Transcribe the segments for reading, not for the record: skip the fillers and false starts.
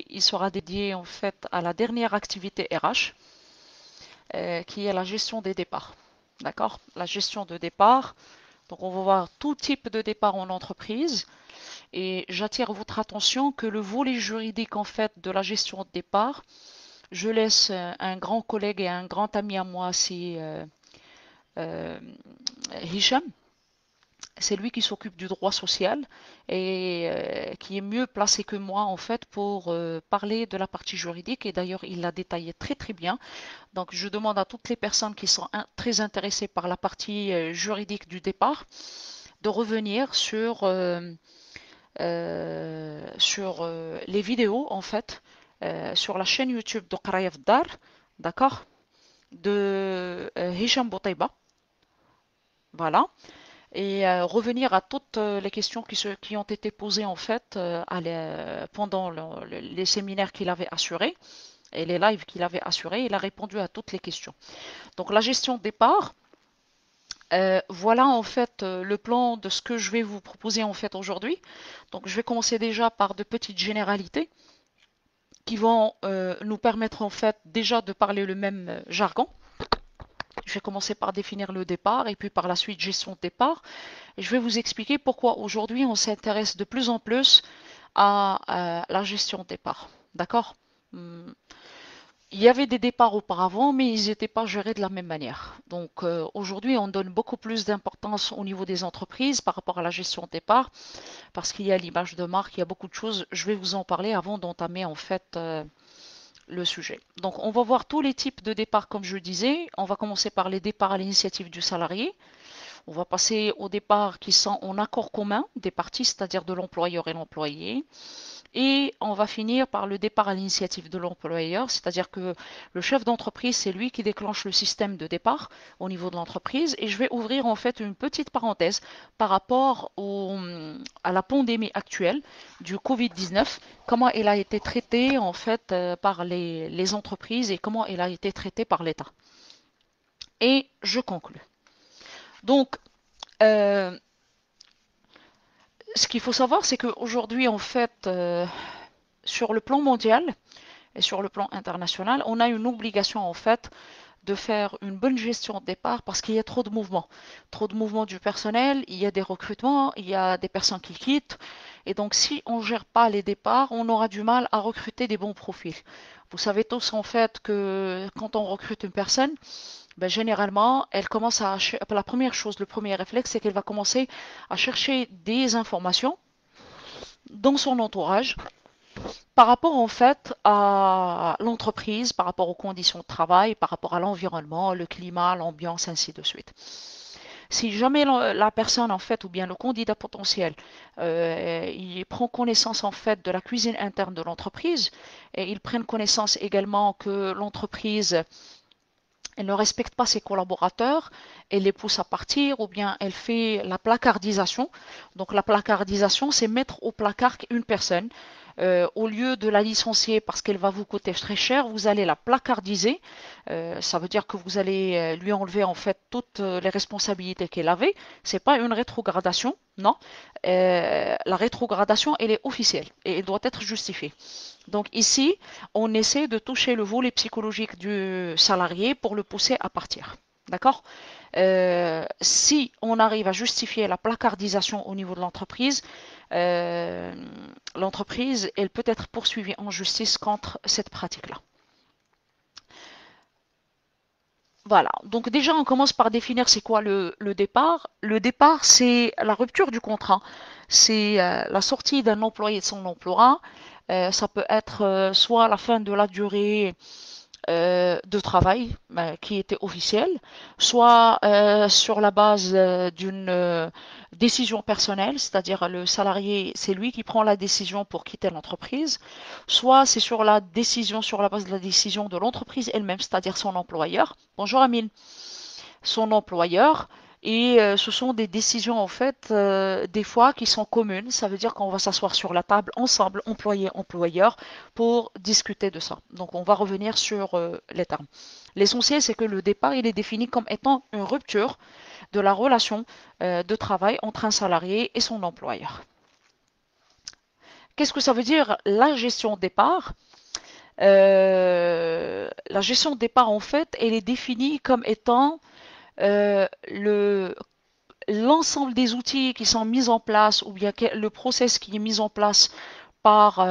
il sera dédié en fait à la dernière activité RH, qui est la gestion des départs. D'accord? La gestion de départ. Donc, on va voir tout type de départ en entreprise. Et j'attire votre attention que le volet juridique en fait de la gestion de départ, je laisse un grand collègue et un grand ami à moi, c'est euh, Hicham. C'est lui qui s'occupe du droit social et qui est mieux placé que moi en fait pour parler de la partie juridique, et d'ailleurs il l'a détaillé très très bien. Donc je demande à toutes les personnes qui sont très intéressées par la partie juridique du départ de revenir sur les vidéos en fait sur la chaîne YouTube de Qaraya Dar, d'accord, de Hicham Boutaiba, voilà, et revenir à toutes les questions qui ont été posées en fait pendant les séminaires qu'il avait assurés et les lives qu'il avait assurés. Il a répondu à toutes les questions. Donc la gestion de départ, voilà en fait le plan de ce que je vais vous proposer en fait aujourd'hui. Donc je vais commencer déjà par de petites généralités qui vont nous permettre en fait déjà de parler le même jargon. Je vais commencer par définir le départ et puis par la suite gestion de départ. Et je vais vous expliquer pourquoi aujourd'hui on s'intéresse de plus en plus à la gestion de départ. D'accord? Il y avait des départs auparavant, mais ils n'étaient pas gérés de la même manière. Donc aujourd'hui, on donne beaucoup plus d'importance au niveau des entreprises par rapport à la gestion de départ, parce qu'il y a l'image de marque, il y a beaucoup de choses. Je vais vous en parler avant d'entamer en fait le sujet. Donc on va voir tous les types de départs comme je disais. On va commencer par les départs à l'initiative du salarié. On va passer aux départs qui sont en accord commun des parties, c'est-à-dire de l'employeur et l'employé. Et on va finir par le départ à l'initiative de l'employeur, c'est-à-dire que le chef d'entreprise, c'est lui qui déclenche le système de départ au niveau de l'entreprise. Et je vais ouvrir en fait une petite parenthèse par rapport à la pandémie actuelle du Covid-19, comment elle a été traitée en fait par les entreprises et comment elle a été traitée par l'État. Et je conclus. Donc, euh, ce qu'il faut savoir, c'est qu'aujourd'hui, en fait, sur le plan mondial et sur le plan international, on a une obligation, en fait, de faire une bonne gestion de départ parce qu'il y a trop de mouvements. Trop de mouvements du personnel, il y a des recrutements, il y a des personnes qui quittent. Et donc, si on ne gère pas les départs, on aura du mal à recruter des bons profils. Vous savez tous, en fait, que quand on recrute une personne, ben, généralement, elle commence la première chose, le premier réflexe, c'est qu'elle va commencer à chercher des informations dans son entourage par rapport en fait à l'entreprise, par rapport aux conditions de travail, par rapport à l'environnement, le climat, l'ambiance, ainsi de suite. Si jamais la personne en fait ou bien le candidat potentiel il prend connaissance en fait de la cuisine interne de l'entreprise et il prenne connaissance également que l'entreprise elle ne respecte pas ses collaborateurs, elle les pousse à partir ou bien elle fait la placardisation. Donc la placardisation, c'est mettre au placard une personne. Au lieu de la licencier parce qu'elle va vous coûter très cher, vous allez la placardiser. Ça veut dire que vous allez lui enlever en fait toutes les responsabilités qu'elle avait. C'est pas une rétrogradation, non. La rétrogradation, elle est officielle et elle doit être justifiée. Donc ici, on essaie de toucher le volet psychologique du salarié pour le pousser à partir. D'accord? Si on arrive à justifier la placardisation au niveau de l'entreprise, euh, l'entreprise, elle peut être poursuivie en justice contre cette pratique-là. Voilà, donc déjà on commence par définir c'est quoi le départ. Le départ, c'est la rupture du contrat. C'est la sortie d'un employé de son emploi. Ça peut être soit la fin de la durée de travail qui était officielle, soit sur la base d'une décision personnelle, c'est-à-dire le salarié, c'est lui qui prend la décision pour quitter l'entreprise, soit c'est sur la décision, sur la base de la décision de l'entreprise elle-même, c'est-à-dire son employeur. Bonjour Amine, son employeur. Et ce sont des décisions en fait des fois qui sont communes. Ça veut dire qu'on va s'asseoir sur la table ensemble, employé-employeur, pour discuter de ça. Donc on va revenir sur les termes. L'essentiel c'est que le départ il est défini comme étant une rupture de la relation de travail entre un salarié et son employeur. qu'est-ce que ça veut dire la gestion de départ? La gestion de départ, en fait, elle est définie comme étant l'ensemble des outils qui sont mis en place ou bien le process qui est mis en place par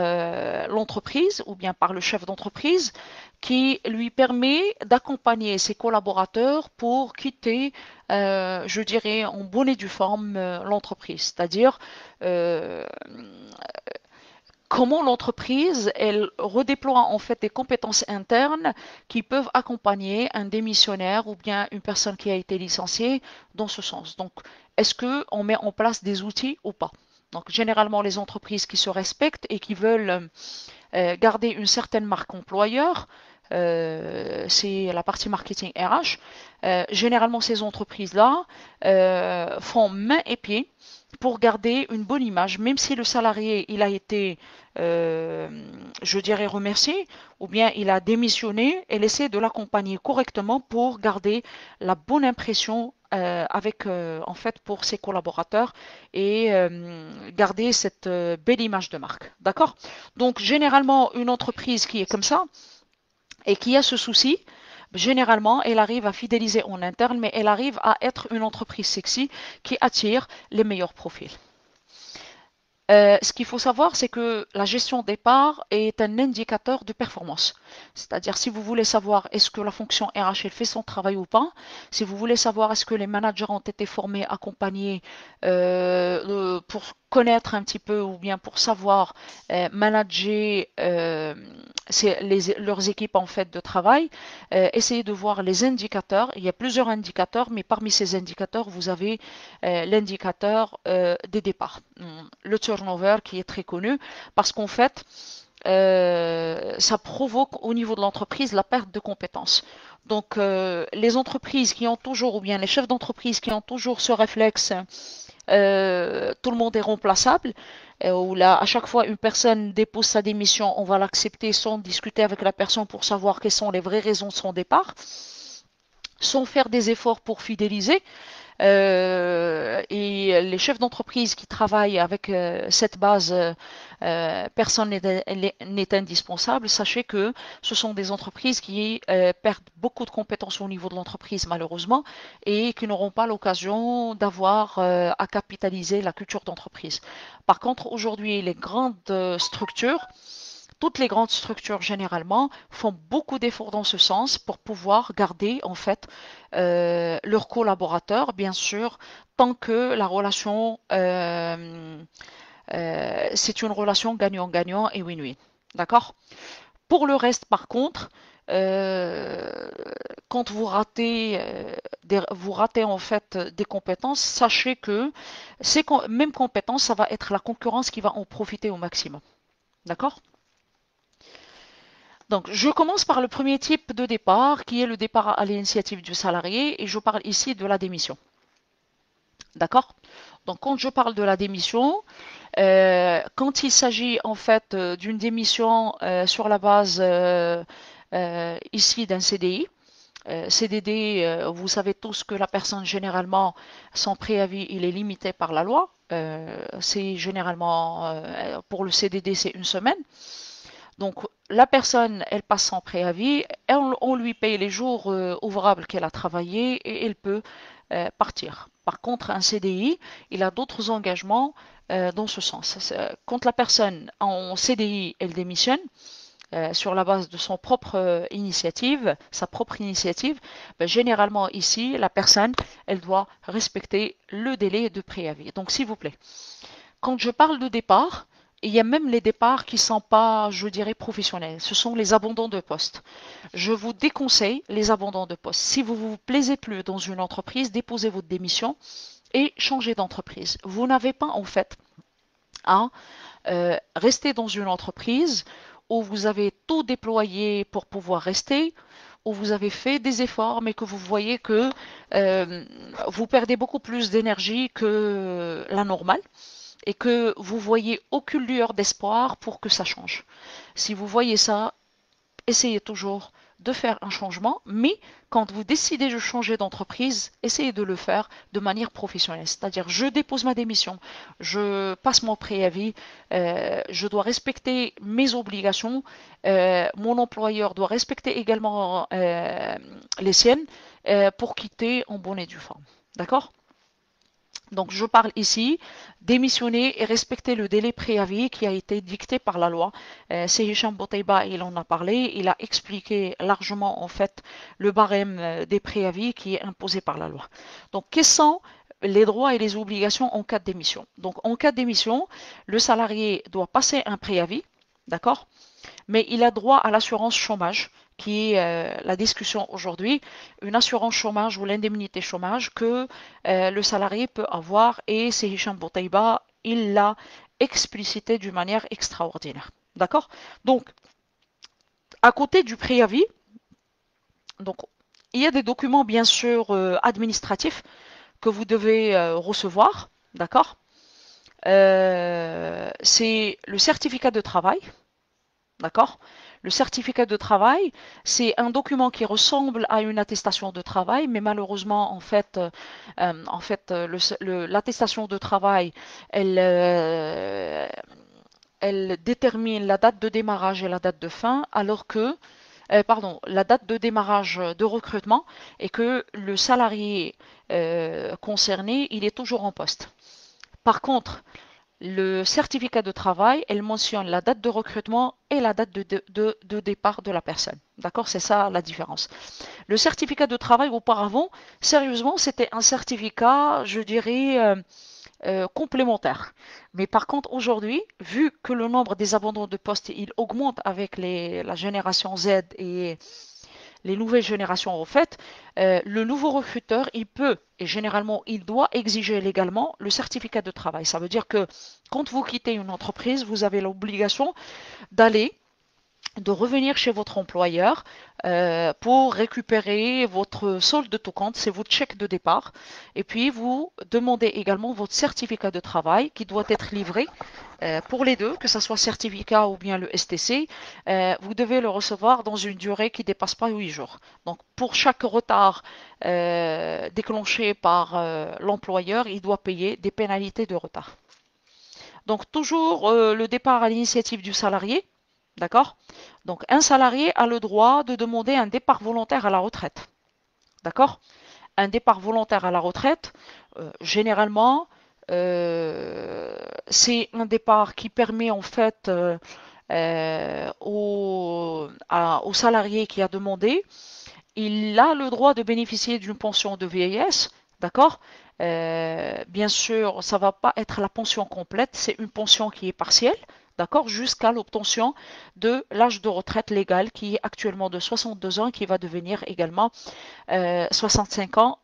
l'entreprise ou bien par le chef d'entreprise qui lui permet d'accompagner ses collaborateurs pour quitter, je dirais, en bonne et due forme l'entreprise. C'est-à-dire comment l'entreprise, elle redéploie en fait des compétences internes qui peuvent accompagner un démissionnaire ou bien une personne qui a été licenciée dans ce sens. Donc, est-ce qu'on met en place des outils ou pas? Donc, généralement, les entreprises qui se respectent et qui veulent garder une certaine marque employeur, c'est la partie marketing RH. Généralement, ces entreprises-là font main et pied pour garder une bonne image, même si le salarié il a été, je dirais, remercié, ou bien il a démissionné, elle essaie de l'accompagner correctement pour garder la bonne impression avec en fait pour ses collaborateurs et garder cette belle image de marque. D'accord? Donc généralement une entreprise qui est comme ça et qui a ce souci, généralement elle arrive à fidéliser en interne, mais elle arrive à être une entreprise sexy qui attire les meilleurs profils. Ce qu'il faut savoir, c'est que la gestion des parts est un indicateur de performance. C'est-à-dire, si vous voulez savoir est-ce que la fonction RH elle fait son travail ou pas, si vous voulez savoir est-ce que les managers ont été formés, accompagnés pour connaître un petit peu ou bien pour savoir manager leurs équipes en fait de travail, essayez de voir les indicateurs. Il y a plusieurs indicateurs, mais parmi ces indicateurs, vous avez l'indicateur des départs, le turnover qui est très connu, parce qu'en fait, ça provoque au niveau de l'entreprise la perte de compétences. Donc, les entreprises qui ont toujours, ou bien les chefs d'entreprise qui ont toujours ce réflexe, tout le monde est remplaçable, où là, à chaque fois une personne dépose sa démission, on va l'accepter sans discuter avec la personne pour savoir quelles sont les vraies raisons de son départ, sans faire des efforts pour fidéliser. Et les chefs d'entreprise qui travaillent avec cette base, personne n'est indispensable. Sachez que ce sont des entreprises qui perdent beaucoup de compétences au niveau de l'entreprise, malheureusement, et qui n'auront pas l'occasion d'avoir à capitaliser la culture d'entreprise. Par contre, aujourd'hui, les grandes structures, toutes les grandes structures généralement font beaucoup d'efforts dans ce sens pour pouvoir garder en fait leurs collaborateurs, bien sûr, tant que la relation c'est une relation gagnant-gagnant et win-win. D'accord? Pour le reste, par contre, quand vous ratez en fait des compétences, sachez que ces mêmes compétences, ça va être la concurrence qui va en profiter au maximum. D'accord? Donc, je commence par le premier type de départ, qui est le départ à l'initiative du salarié, et je parle ici de la démission. D'accord? Donc, quand je parle de la démission, quand il s'agit en fait d'une démission sur la base ici d'un CDI, CDD, vous savez tous que la personne généralement, son préavis, il est limité par la loi. C'est généralement, pour le CDD, c'est une semaine. Donc, la personne, elle passe son préavis, on lui paye les jours ouvrables qu'elle a travaillé et elle peut partir. Par contre, un CDI, il a d'autres engagements dans ce sens. Quand la personne en CDI, elle démissionne sur la base de son propre initiative, sa propre initiative, ben, généralement ici, la personne, elle doit respecter le délai de préavis. Donc, s'il vous plaît, quand je parle de départ, il y a même les départs qui ne sont pas, je dirais, professionnels. Ce sont les abandons de poste. Je vous déconseille les abandons de poste. Si vous ne vous plaisez plus dans une entreprise, déposez votre démission et changez d'entreprise. Vous n'avez pas en fait à rester dans une entreprise où vous avez tout déployé pour pouvoir rester, où vous avez fait des efforts, mais que vous voyez que vous perdez beaucoup plus d'énergie que la normale et que vous voyez aucune lueur d'espoir pour que ça change. Si vous voyez ça, essayez toujours de faire un changement, mais quand vous décidez de changer d'entreprise, essayez de le faire de manière professionnelle. C'est-à-dire, je dépose ma démission, je passe mon préavis, je dois respecter mes obligations, mon employeur doit respecter également les siennes pour quitter en bonne et due forme. D'accord? Donc, je parle ici démissionner et respecter le délai préavis qui a été dicté par la loi. C'est Hicham Bouteiba, il en a parlé, il a expliqué largement en fait le barème des préavis qui est imposé par la loi. Donc, quels sont les droits et les obligations en cas de démission? Donc, en cas de démission, le salarié doit passer un préavis, d'accord? Mais il a droit à l'assurance chômage, qui est la discussion aujourd'hui, une assurance chômage ou l'indemnité chômage que le salarié peut avoir, et c'est Hicham Bouteiba, il l'a explicité d'une manière extraordinaire. D'accord? Donc, à côté du préavis, donc, il y a des documents bien sûr administratifs que vous devez recevoir. D'accord? C'est le certificat de travail. D'accord? Le certificat de travail, c'est un document qui ressemble à une attestation de travail, mais malheureusement, l'attestation de travail, elle, euh, elle détermine la date de démarrage et la date de fin, alors que, pardon, la date de démarrage de recrutement et que le salarié concerné, il est toujours en poste. Par contre, le certificat de travail, elle mentionne la date de recrutement et la date de départ de la personne. D'accord? C'est ça la différence. Le certificat de travail, auparavant, sérieusement, c'était un certificat, je dirais, complémentaire. Mais par contre, aujourd'hui, vu que le nombre des abandons de postes, il augmente avec la génération Z et les nouvelles générations, en fait, le nouveau recruteur, il peut, et généralement, il doit exiger légalement le certificat de travail. Ça veut dire que quand vous quittez une entreprise, vous avez l'obligation d'aller de revenir chez votre employeur pour récupérer votre solde de tout compte, c'est votre chèque de départ. Et puis, vous demandez également votre certificat de travail qui doit être livré pour les deux, que ce soit certificat ou bien le STC. Vous devez le recevoir dans une durée qui ne dépasse pas 8 jours. Donc, pour chaque retard déclenché par l'employeur, il doit payer des pénalités de retard. Donc, toujours le départ à l'initiative du salarié. D'accord? Donc, un salarié a le droit de demander un départ volontaire à la retraite. D'accord? Un départ volontaire à la retraite, généralement, c'est un départ qui permet en fait au salarié qui a demandé, il a le droit de bénéficier d'une pension de vieillesse, d'accord? Bien sûr, ça ne va pas être la pension complète, c'est une pension qui est partielle, d'accord? Jusqu'à l'obtention de l'âge de retraite légal qui est actuellement de 62 ans, qui va devenir également 65 ans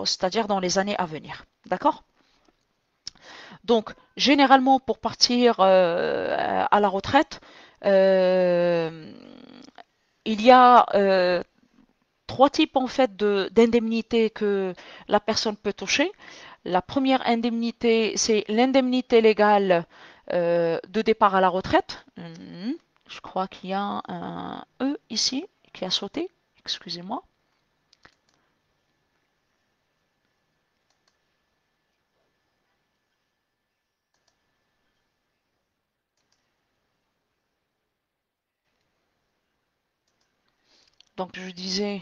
c'est-à-dire dans les années à venir, d'accord? Donc, généralement, pour partir à la retraite, euh, il y a trois types en fait d'indemnités que la personne peut toucher. La première indemnité, c'est l'indemnité légale de départ à la retraite. Je crois qu'il y a un E ici qui a sauté. Excusez-moi. Donc je disais,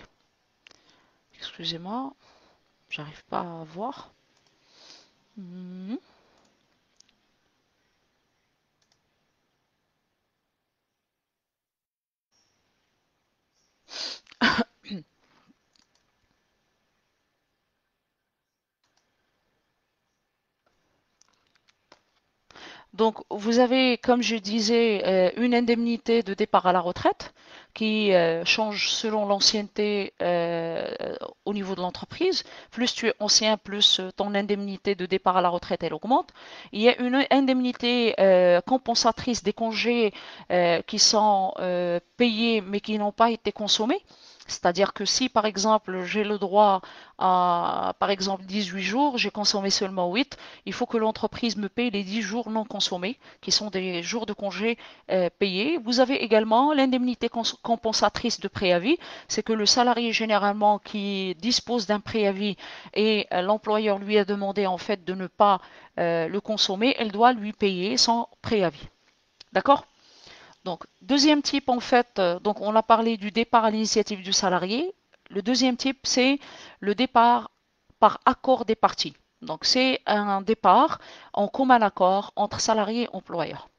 excusez-moi, j'arrive pas à voir. Mhm. Donc, vous avez, comme je disais, une indemnité de départ à la retraite qui change selon l'ancienneté au niveau de l'entreprise. Plus tu es ancien, plus ton indemnité de départ à la retraite, elle augmente. Il y a une indemnité compensatrice des congés qui sont payés mais qui n'ont pas été consommés. C'est-à-dire que si, par exemple, j'ai le droit à, par exemple, 18 jours, j'ai consommé seulement 8, il faut que l'entreprise me paye les 10 jours non consommés, qui sont des jours de congé payés. Vous avez également l'indemnité compensatrice de préavis. C'est que le salarié, généralement, qui dispose d'un préavis et l'employeur lui a demandé, en fait, de ne pas le consommer, elle doit lui payer sans préavis. D'accord? Donc, deuxième type, en fait, donc on a parlé du départ à l'initiative du salarié. Le deuxième type, c'est le départ par accord des parties. Donc, c'est un départ en commun accord entre salarié et employeur.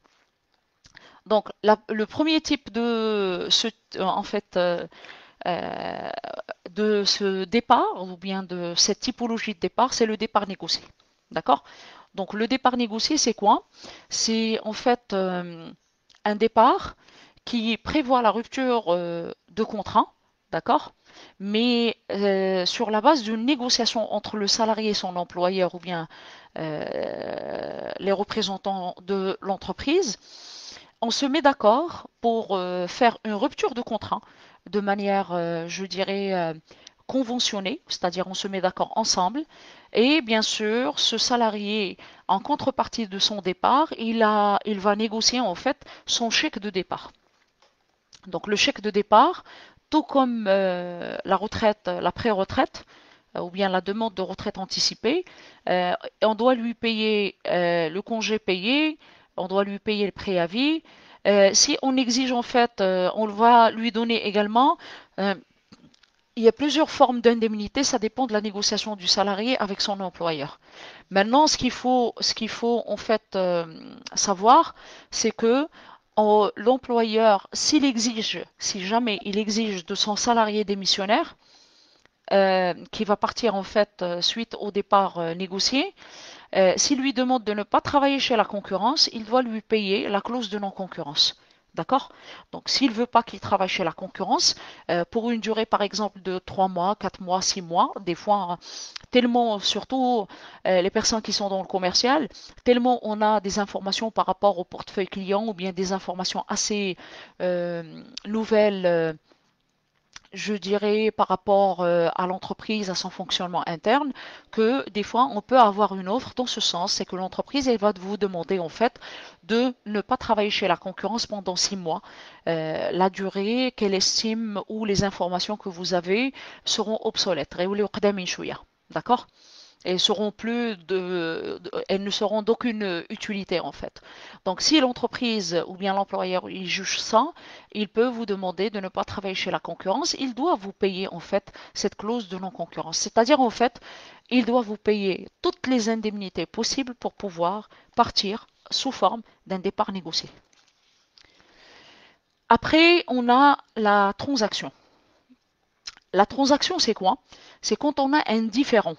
Donc, le premier type en fait, euh, de ce départ, ou bien de cette typologie de départ, c'est le départ négocié. D'accord? Donc, le départ négocié, c'est quoi? C'est en fait un départ qui prévoit la rupture de contrat, d'accord? Mais sur la base d'une négociation entre le salarié et son employeur ou bien les représentants de l'entreprise, on se met d'accord pour faire une rupture de contrat de manière, je dirais, conventionnée, c'est-à-dire on se met d'accord ensemble. Et bien sûr, ce salarié, en contrepartie de son départ, il va négocier en fait son chèque de départ. Donc le chèque de départ, tout comme la retraite, la pré-retraite, ou bien la demande de retraite anticipée, euh, on doit lui payer le congé payé, on doit lui payer le préavis. Si on exige en fait, on va lui donner également, euh, il y a plusieurs formes d'indemnité, ça dépend de la négociation du salarié avec son employeur. Maintenant, ce qu'il faut en fait savoir, c'est que l'employeur, s'il exige, si jamais il exige de son salarié démissionnaire, qui va partir en fait suite au départ négocié, s'il lui demande de ne pas travailler chez la concurrence, il doit lui payer la clause de non-concurrence. D'accord? Donc, s'il ne veut pas qu'il travaille chez la concurrence, pour une durée, par exemple, de 3 mois, 4 mois, 6 mois, des fois, tellement, surtout les personnes qui sont dans le commercial, tellement on a des informations par rapport au portefeuille client ou bien des informations assez nouvelles je dirais, par rapport à l'entreprise, à son fonctionnement interne, que des fois, on peut avoir une offre dans ce sens, c'est que l'entreprise, elle va vous demander en fait de ne pas travailler chez la concurrence pendant 6 mois. La durée qu'elle estime ou les informations que vous avez seront obsolètes. D'accord? Elles ne seront d'aucune utilité en fait. Donc si l'entreprise ou bien l'employeur il juge ça, il peut vous demander de ne pas travailler chez la concurrence. Il doit vous payer en fait cette clause de non-concurrence. C'est-à-dire en fait, il doit vous payer toutes les indemnités possibles pour pouvoir partir sous forme d'un départ négocié. Après, on a la transaction. La transaction, c'est quoi? C'est quand on a un différend.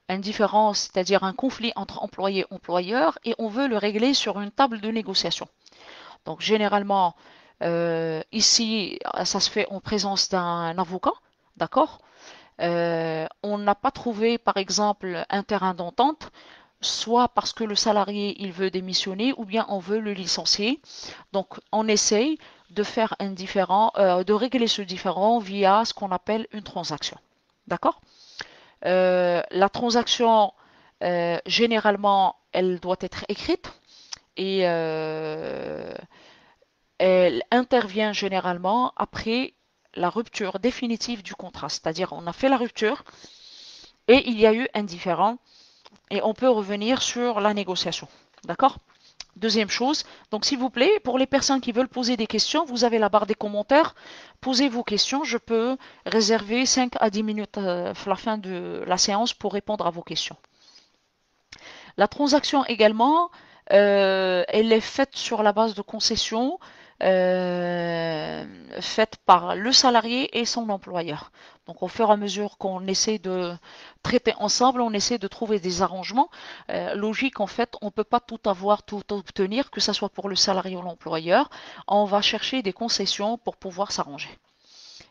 Un différend, c'est-à-dire un conflit entre employé et employeur, et on veut le régler sur une table de négociation. Donc généralement, ici, ça se fait en présence d'un avocat, d'accord? On n'a pas trouvé, par exemple, un terrain d'entente, soit parce que le salarié il veut démissionner, ou bien on veut le licencier. Donc on essaye de faire un différend, de régler ce différend via ce qu'on appelle une transaction, d'accord? La transaction, généralement, elle doit être écrite et elle intervient généralement après la rupture définitive du contrat. C'est-à-dire, on a fait la rupture et il y a eu un différend et on peut revenir sur la négociation. D'accord? Deuxième chose, donc s'il vous plaît, pour les personnes qui veulent poser des questions, vous avez la barre des commentaires. Posez vos questions. Je peux réserver 5 à 10 minutes à la fin de la séance pour répondre à vos questions. La transaction également, elle est faite sur la base de concessions euh, faites par le salarié et son employeur. Donc au fur et à mesure qu'on essaie de traiter ensemble, on essaie de trouver des arrangements. Logique, en fait, on ne peut pas tout avoir, tout obtenir, que ce soit pour le salarié ou l'employeur. On va chercher des concessions pour pouvoir s'arranger.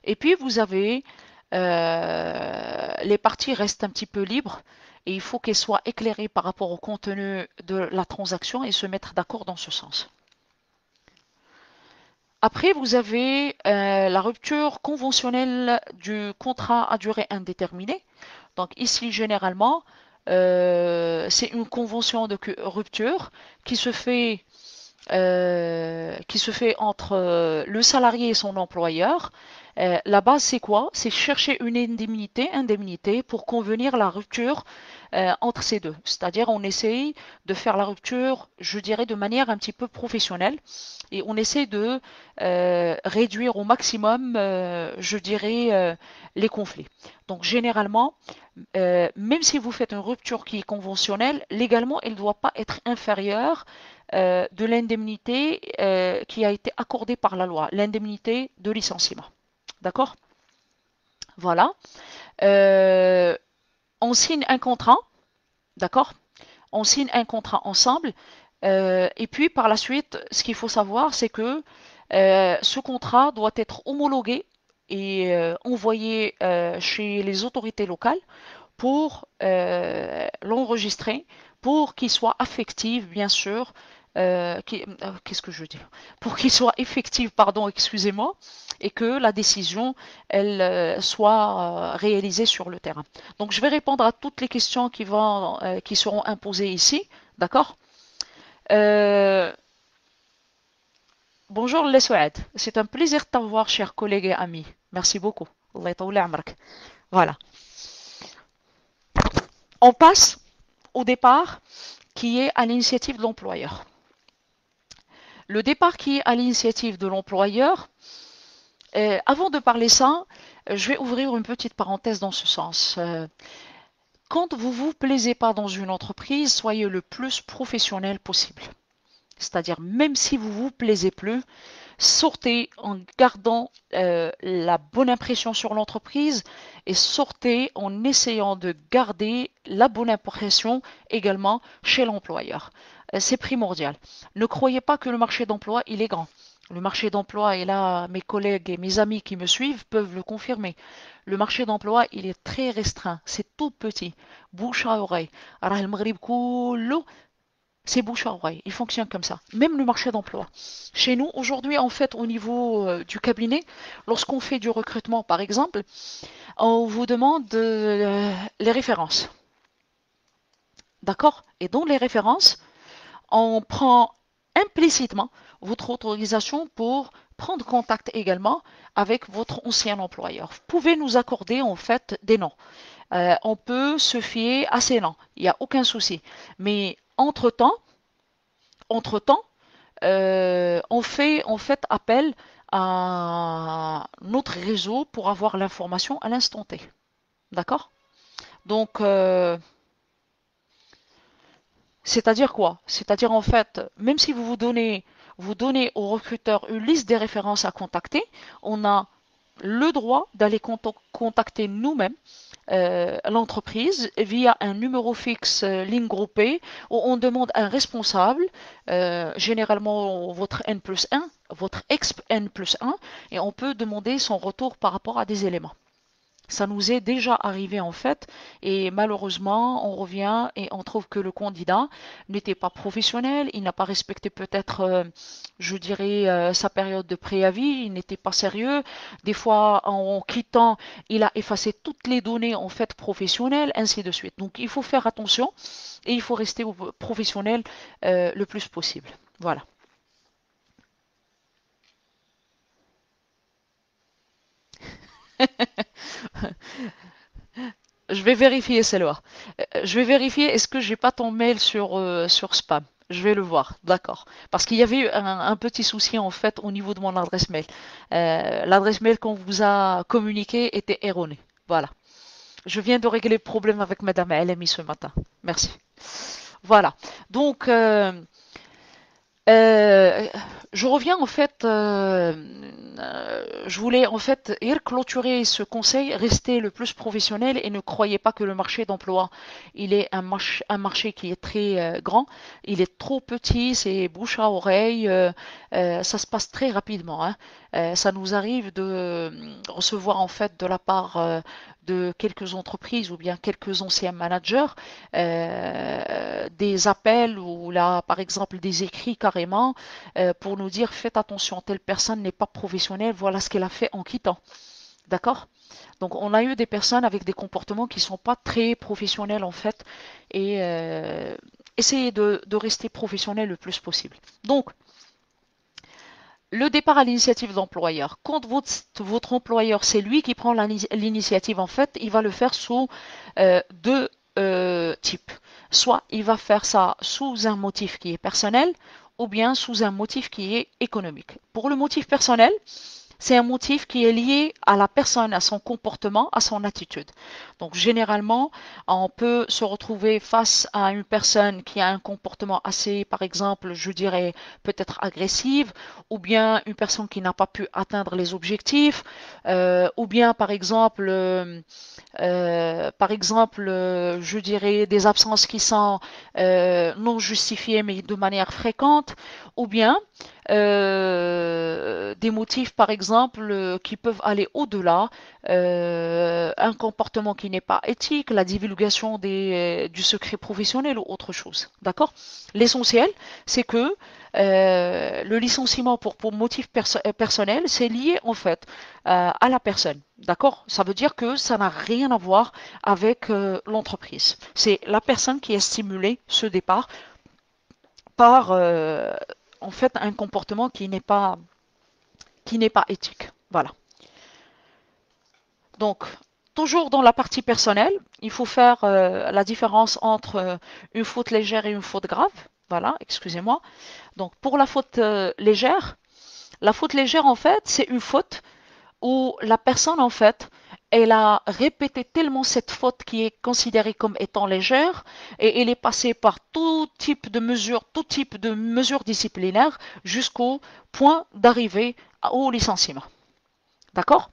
Et puis vous avez les parties restent un petit peu libres et il faut qu'elles soient éclairées par rapport au contenu de la transaction et se mettre d'accord dans ce sens. Après, vous avez la rupture conventionnelle du contrat à durée indéterminée. Donc ici, généralement, c'est une convention de rupture qui se fait entre le salarié et son employeur. La base, c'est quoi? C'est chercher une indemnité pour convenir la rupture entre ces deux. C'est-à-dire, on essaye de faire la rupture, je dirais, de manière un petit peu professionnelle et on essaie de réduire au maximum, je dirais, les conflits. Donc, généralement, même si vous faites une rupture qui est conventionnelle, légalement, elle ne doit pas être inférieure de l'indemnité qui a été accordée par la loi, l'indemnité de licenciement. D'accord? Voilà. Euh, on signe un contrat, d'accord? On signe un contrat ensemble. Et puis par la suite, ce qu'il faut savoir, c'est que ce contrat doit être homologué et envoyé chez les autorités locales pour l'enregistrer, pour qu'il soit affectif, bien sûr. Qu'est-ce que je veux dire? Pour qu'il soit effectif, pardon, excusez-moi, et que la décision, elle, soit réalisée sur le terrain. Donc, je vais répondre à toutes les questions qui seront imposées ici, d'accord? Euh, Bonjour les Souad, c'est un plaisir de t'avoir, chers collègues et amis. Merci beaucoup. Allah yطول عمرك. Voilà. On passe au départ qui est à l'initiative de l'employeur. Le départ qui est à l'initiative de l'employeur, avant de parler ça, je vais ouvrir une petite parenthèse dans ce sens. Quand vous vous plaisez pas dans une entreprise, soyez le plus professionnel possible. C'est-à-dire, même si vous vous plaisez plus, sortez en gardant la bonne impression sur l'entreprise et sortez en essayant de garder la bonne impression également chez l'employeur. C'est primordial. Ne croyez pas que le marché d'emploi, il est grand. Le marché d'emploi, et là, mes collègues et mes amis qui me suivent peuvent le confirmer. Le marché d'emploi, il est très restreint. C'est tout petit. Bouche à oreille. C'est bouche à oreille. Il fonctionne comme ça. Même le marché d'emploi. Chez nous, aujourd'hui, en fait, au niveau du cabinet, lorsqu'on fait du recrutement, par exemple, on vous demande les références. D'accord? Et dans les références, on prend implicitement votre autorisation pour prendre contact également avec votre ancien employeur. Vous pouvez nous accorder en fait des noms. On peut se fier à ces noms. Il n'y a aucun souci. Mais entre-temps, on fait en fait appel à notre réseau pour avoir l'information à l'instant T. D'accord? Donc, c'est-à-dire quoi? C'est-à-dire en fait, même si vous donnez au recruteur une liste des références à contacter, on a le droit d'aller contacter nous-mêmes l'entreprise via un numéro fixe ligne groupée où on demande un responsable, généralement votre N plus 1, votre ex N plus 1, et on peut demander son retour par rapport à des éléments. Ça nous est déjà arrivé en fait, et malheureusement, on revient et on trouve que le candidat n'était pas professionnel, il n'a pas respecté peut-être, je dirais, sa période de préavis, il n'était pas sérieux. Des fois, en quittant, il a effacé toutes les données en fait professionnelles, ainsi de suite. Donc, il faut faire attention et il faut rester professionnel le plus possible. Voilà. Je vais vérifier celle-là. Je vais vérifier, est-ce que j'ai pas ton mail sur spam? Je vais le voir, d'accord. Parce qu'il y avait eu un petit souci en fait au niveau de mon adresse mail. L'adresse mail qu'on vous a communiquée était erronée. Voilà. Je viens de régler le problème avec Madame Alami ce matin. Merci. Voilà. Donc, euh, je reviens en fait, je voulais en fait clôturer ce conseil, rester le plus professionnel et ne croyez pas que le marché d'emploi, il est un marché qui est très grand, il est trop petit, c'est bouche à oreille, ça se passe très rapidement, hein. Ça nous arrive de recevoir en fait de la part de quelques entreprises ou bien quelques anciens managers des appels où a par exemple des écrits carrément pour nous dire faites attention, telle personne n'est pas professionnelle, voilà ce qu'elle a fait en quittant. D'accord? Donc on a eu des personnes avec des comportements qui ne sont pas très professionnels en fait et essayer de rester professionnel le plus possible. Donc le départ à l'initiative de l'employeur. Quand votre employeur, c'est lui qui prend l'initiative, en fait, il va le faire sous deux types. Soit il va faire ça sous un motif qui est personnel, ou bien sous un motif qui est économique. Pour le motif personnel, c'est un motif qui est lié à la personne, à son comportement, à son attitude. Donc généralement, on peut se retrouver face à une personne qui a un comportement assez, par exemple, je dirais peut-être agressive, ou bien une personne qui n'a pas pu atteindre les objectifs, ou bien je dirais des absences qui sont non justifiées mais de manière fréquente, ou bien des motifs, par exemple, qui peuvent aller au-delà, un comportement qui n'est pas éthique, la divulgation du secret professionnel ou autre chose. D'accord? L'essentiel, c'est que le licenciement pour motif personnel, c'est lié en fait à la personne. D'accord? Ça veut dire que ça n'a rien à voir avec l'entreprise. C'est la personne qui a stimulé ce départ par en fait un comportement qui n'est pas éthique. Voilà. Donc, toujours dans la partie personnelle, il faut faire la différence entre une faute légère et une faute grave. Voilà, excusez-moi. Donc, pour la faute légère, en fait, c'est une faute où la personne, en fait, elle a répété tellement cette faute qui est considérée comme étant légère et elle est passée par tout type de mesures disciplinaires jusqu'au point d'arriver au licenciement. D'accord?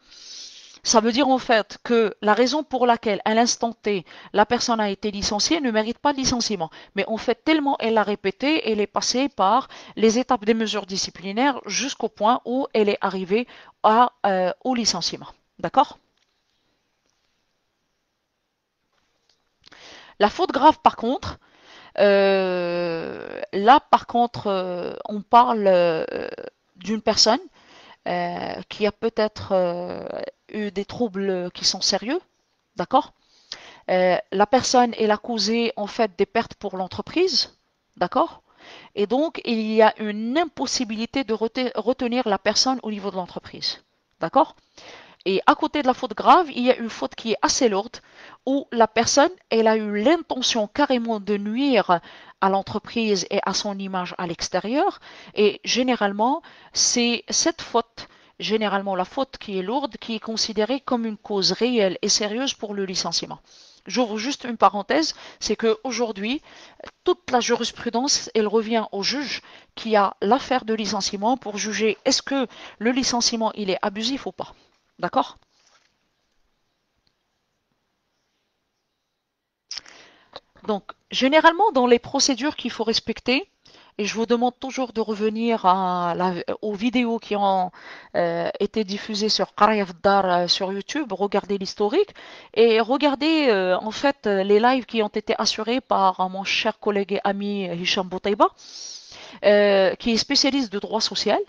Ça veut dire en fait que la raison pour laquelle à l'instant T la personne a été licenciée ne mérite pas de licenciement. Mais en fait tellement elle l'a répété, elle est passée par les étapes des mesures disciplinaires jusqu'au point où elle est arrivée au licenciement. D'accord? La faute grave par contre, là par contre on parle d'une personne qui a peut-être eu des troubles qui sont sérieux. D'accord? La personne, elle a causé en fait des pertes pour l'entreprise, d'accord? Et donc, il y a une impossibilité de retenir la personne au niveau de l'entreprise, d'accord? Et à côté de la faute grave, il y a une faute qui est assez lourde, où la personne, elle a eu l'intention carrément de nuire à l'entreprise et à son image à l'extérieur. Et généralement, c'est cette faute, généralement la faute qui est lourde, qui est considérée comme une cause réelle et sérieuse pour le licenciement. J'ouvre juste une parenthèse, c'est qu'aujourd'hui, toute la jurisprudence, elle revient au juge qui a l'affaire de licenciement pour juger est-ce que le licenciement, il est abusif ou pas. D'accord? Donc, généralement, dans les procédures qu'il faut respecter, et je vous demande toujours de revenir aux vidéos qui ont été diffusées sur Qaraya Dar sur YouTube, regardez l'historique et regardez en fait les lives qui ont été assurés par mon cher collègue et ami Hicham Boutaiba. Qui est spécialiste de droit social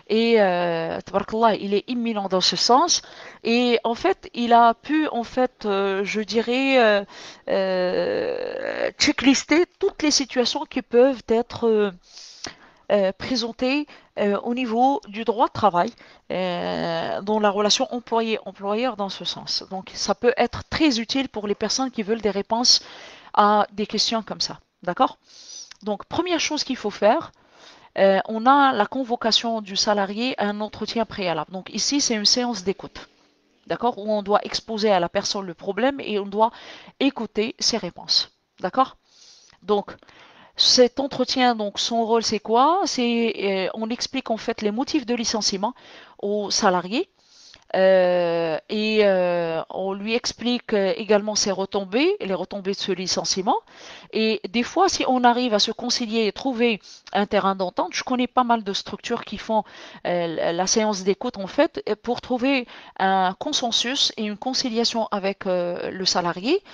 et tabarakallah, il est imminent dans ce sens et en fait il a pu en fait je dirais checklister toutes les situations qui peuvent être présentées au niveau du droit de travail dans la relation employé-employeur dans ce sens. Donc ça peut être très utile pour les personnes qui veulent des réponses à des questions comme ça. D'accord? Donc première chose qu'il faut faire, on a la convocation du salarié à un entretien préalable. Donc ici, c'est une séance d'écoute, d'accord, où on doit exposer à la personne le problème et on doit écouter ses réponses, d'accord. Donc cet entretien, donc son rôle, c'est quoi? C'est on explique en fait les motifs de licenciement au salarié. On lui explique également ses retombées, les retombées de ce licenciement. Et des fois, si on arrive à se concilier et trouver un terrain d'entente, je connais pas mal de structures qui font la séance d'écoute en fait pour trouver un consensus et une conciliation avec le salarié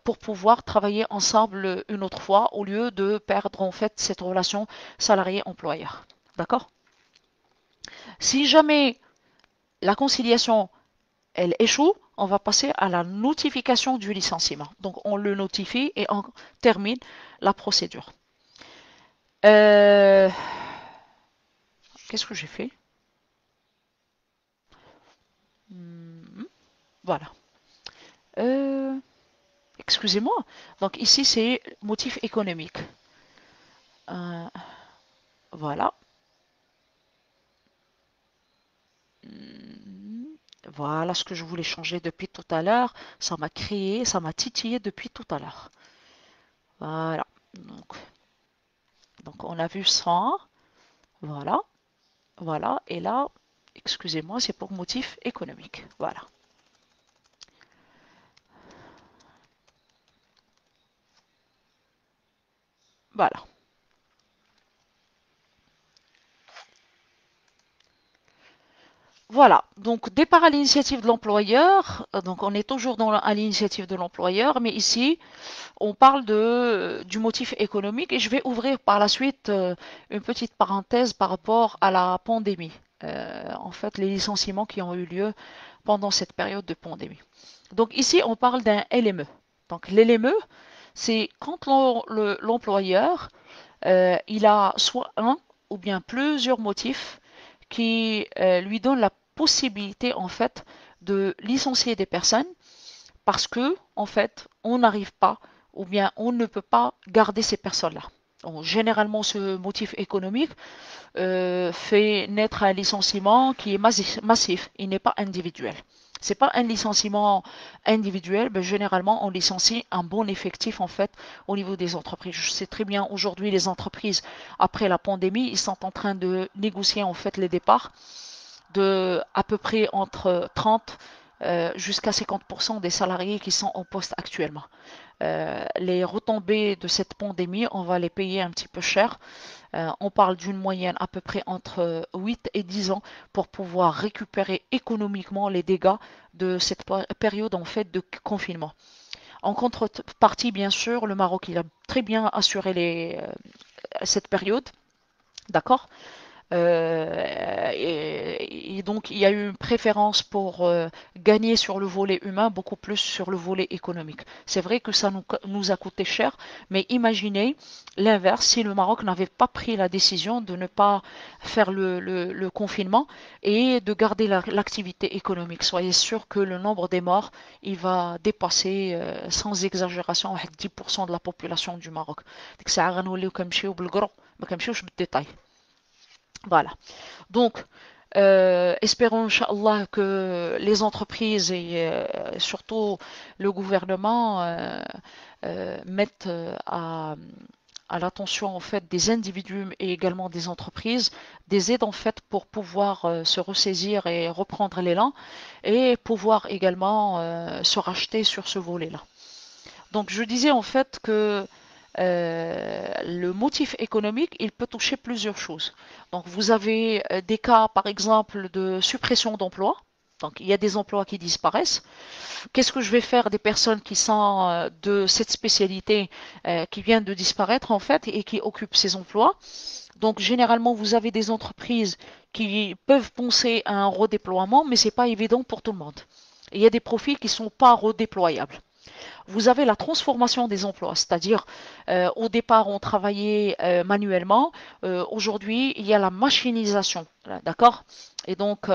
pour pouvoir travailler ensemble une autre fois au lieu de perdre en fait cette relation salarié-employeur. D'accord? Si jamais la conciliation elle échoue, on va passer à la notification du licenciement. Donc on le notifie et on termine la procédure. Euh, Qu'est-ce que j'ai fait? Voilà. Euh, Excusez-moi. Donc ici c'est motif économique. Euh, voilà. Voilà ce que je voulais changer depuis tout à l'heure. Ça m'a titillé depuis tout à l'heure. Voilà. Donc, donc on a vu ça. Voilà. Voilà. Et là, excusez-moi, c'est pour motif économique. Voilà. Voilà. Voilà, donc départ à l'initiative de l'employeur, donc on est toujours à l'initiative de l'employeur, mais ici on parle du motif économique et je vais ouvrir par la suite une petite parenthèse par rapport à la pandémie. En fait, les licenciements qui ont eu lieu pendant cette période de pandémie. Donc ici on parle d'un LME. Donc l'LME, c'est quand l'employeur il a soit un ou bien plusieurs motifs qui lui donnent la possibilité en fait de licencier des personnes parce que en fait on n'arrive pas ou bien on ne peut pas garder ces personnes-là. Donc, généralement, ce motif économique fait naître un licenciement qui est massif, il n'est pas individuel. C'est pas un licenciement individuel, mais généralement on licencie un bon effectif en fait au niveau des entreprises. Je sais très bien aujourd'hui les entreprises après la pandémie, ils sont en train de négocier en fait les départs de à peu près entre 30 jusqu'à 50% des salariés qui sont en poste actuellement. Les retombées de cette pandémie, on va les payer un petit peu cher. On parle d'une moyenne à peu près entre 8 et 10 ans pour pouvoir récupérer économiquement les dégâts de cette période en fait de confinement. En contrepartie, bien sûr, le Maroc il a très bien assuré cette période, d'accord. Et donc, il y a eu une préférence pour gagner sur le volet humain, beaucoup plus sur le volet économique. C'est vrai que ça nous a coûté cher, mais imaginez l'inverse, si le Maroc n'avait pas pris la décision de ne pas faire le confinement et de garder l'activité économique. Soyez sûr que le nombre des morts, il va dépasser, sans exagération, 10% de la population du Maroc. Donc, ça a voilà. Donc, espérons, Inch'Allah, que les entreprises et surtout le gouvernement mettent à l'attention en fait des individus et également des entreprises des aides en fait pour pouvoir se ressaisir et reprendre l'élan et pouvoir également se racheter sur ce volet-là. Donc, je disais en fait que le motif économique, il peut toucher plusieurs choses. Donc, vous avez des cas, par exemple, de suppression d'emplois. Donc, il y a des emplois qui disparaissent. Qu'est-ce que je vais faire des personnes qui sont de cette spécialité qui viennent de disparaître, en fait, et qui occupent ces emplois? Donc, généralement, vous avez des entreprises qui peuvent penser à un redéploiement, mais ce n'est pas évident pour tout le monde. Et il y a des profils qui ne sont pas redéployables. Vous avez la transformation des emplois, c'est-à-dire au départ on travaillait manuellement, aujourd'hui il y a la machinisation, d'accord? Et donc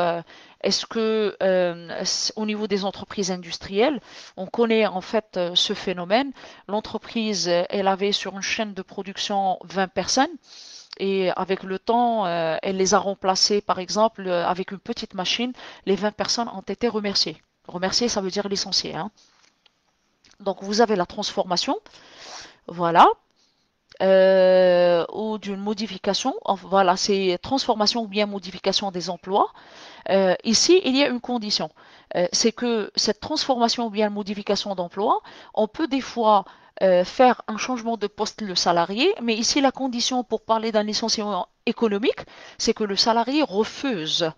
est-ce que au niveau des entreprises industrielles, on connaît en fait ce phénomène? L'entreprise, elle avait sur une chaîne de production 20 personnes. Et avec le temps, elle les a remplacées, par exemple, avec une petite machine. Les 20 personnes ont été remerciées. Remercier, ça veut dire licencier, hein. Donc vous avez la transformation, voilà. ou d'une modification, voilà, c'est transformation ou bien modification des emplois. Ici, il y a une condition. C'est que cette transformation ou bien modification d'emploi, on peut des fois faire un changement de poste le salarié, mais ici la condition pour parler d'un licenciement économique, c'est que le salarié refuse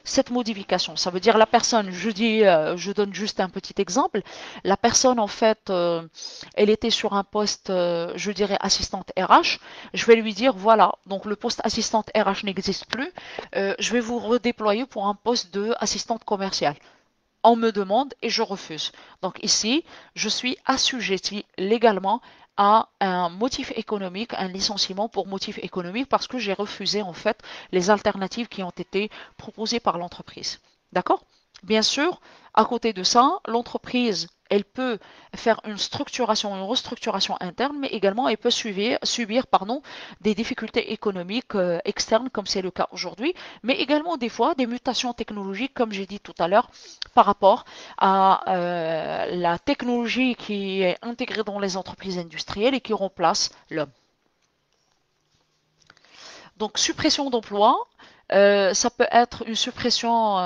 cette modification. Ça veut dire la personne, je donne juste un petit exemple, la personne en fait, elle était sur un poste, je dirais assistante RH, je vais lui dire voilà, donc le poste assistante RH n'existe plus, je vais vous redéployer pour un poste de assistante commerciale. On me demande et je refuse. Donc ici, je suis assujetti légalement à un motif économique, un licenciement pour motif économique parce que j'ai refusé en fait les alternatives qui ont été proposées par l'entreprise. D'accord? Bien sûr, à côté de ça, l'entreprise, elle peut faire une structuration, une restructuration interne, mais également elle peut subir des difficultés économiques externes, comme c'est le cas aujourd'hui, mais également des fois des mutations technologiques, comme j'ai dit tout à l'heure, par rapport à la technologie qui est intégrée dans les entreprises industrielles et qui remplace l'homme. Donc, suppression d'emplois, ça peut être une suppression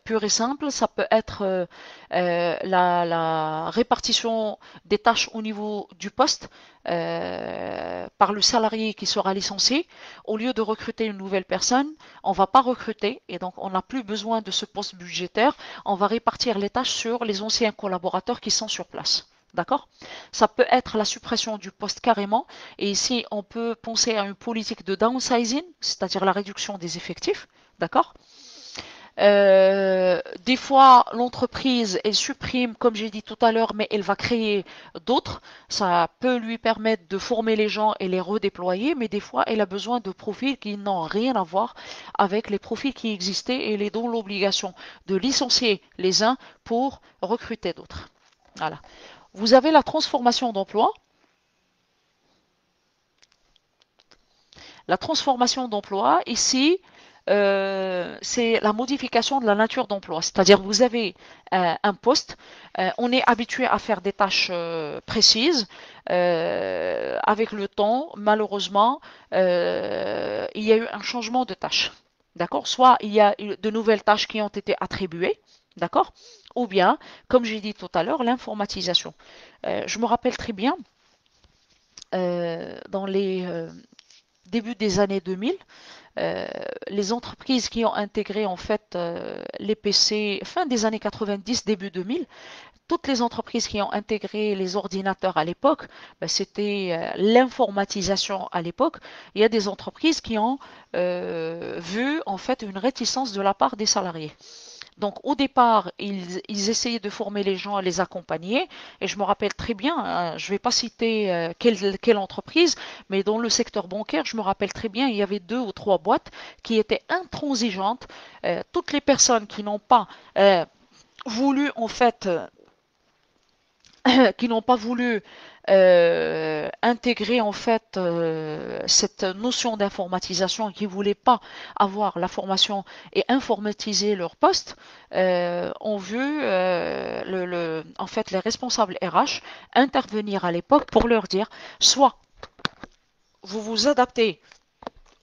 pure et simple, ça peut être la répartition des tâches au niveau du poste par le salarié qui sera licencié. Au lieu de recruter une nouvelle personne, on ne va pas recruter et donc on n'a plus besoin de ce poste budgétaire. On va répartir les tâches sur les anciens collaborateurs qui sont sur place. D'accord? Ça peut être la suppression du poste carrément. Et ici, on peut penser à une politique de downsizing, c'est-à-dire la réduction des effectifs. D'accord? Des fois, l'entreprise, elle supprime, comme j'ai dit tout à l'heure, mais elle va créer d'autres. Ça peut lui permettre de former les gens et les redéployer, mais des fois, elle a besoin de profils qui n'ont rien à voir avec les profils qui existaient et elle est dans l'obligation de licencier les uns pour recruter d'autres. Voilà. Vous avez la transformation d'emploi. La transformation d'emploi, ici, c'est la modification de la nature d'emploi. C'est-à-dire, vous avez un poste, on est habitué à faire des tâches précises. Avec le temps, malheureusement, il y a eu un changement de tâche. D'accord? Soit il y a eu de nouvelles tâches qui ont été attribuées. D'accord? Ou bien, comme j'ai dit tout à l'heure, l'informatisation. Je me rappelle très bien, dans les début des années 2000, euh, les entreprises qui ont intégré en fait les PC fin des années 90, début 2000, toutes les entreprises qui ont intégré les ordinateurs à l'époque, ben, c'était l'informatisation à l'époque. Il y a des entreprises qui ont vu en fait une réticence de la part des salariés. Donc au départ, ils essayaient de former les gens, à les accompagner. Et je me rappelle très bien, hein, je ne vais pas citer quelle entreprise, mais dans le secteur bancaire, je me rappelle très bien, il y avait 2 ou 3 boîtes qui étaient intransigeantes. Toutes les personnes qui n'ont pas voulu en fait qui n'ont pas voulu intégrer en fait cette notion d'informatisation, qui ne voulaient pas avoir la formation et informatiser leur poste, ont vu en fait les responsables RH intervenir à l'époque pour leur dire soit vous vous adaptez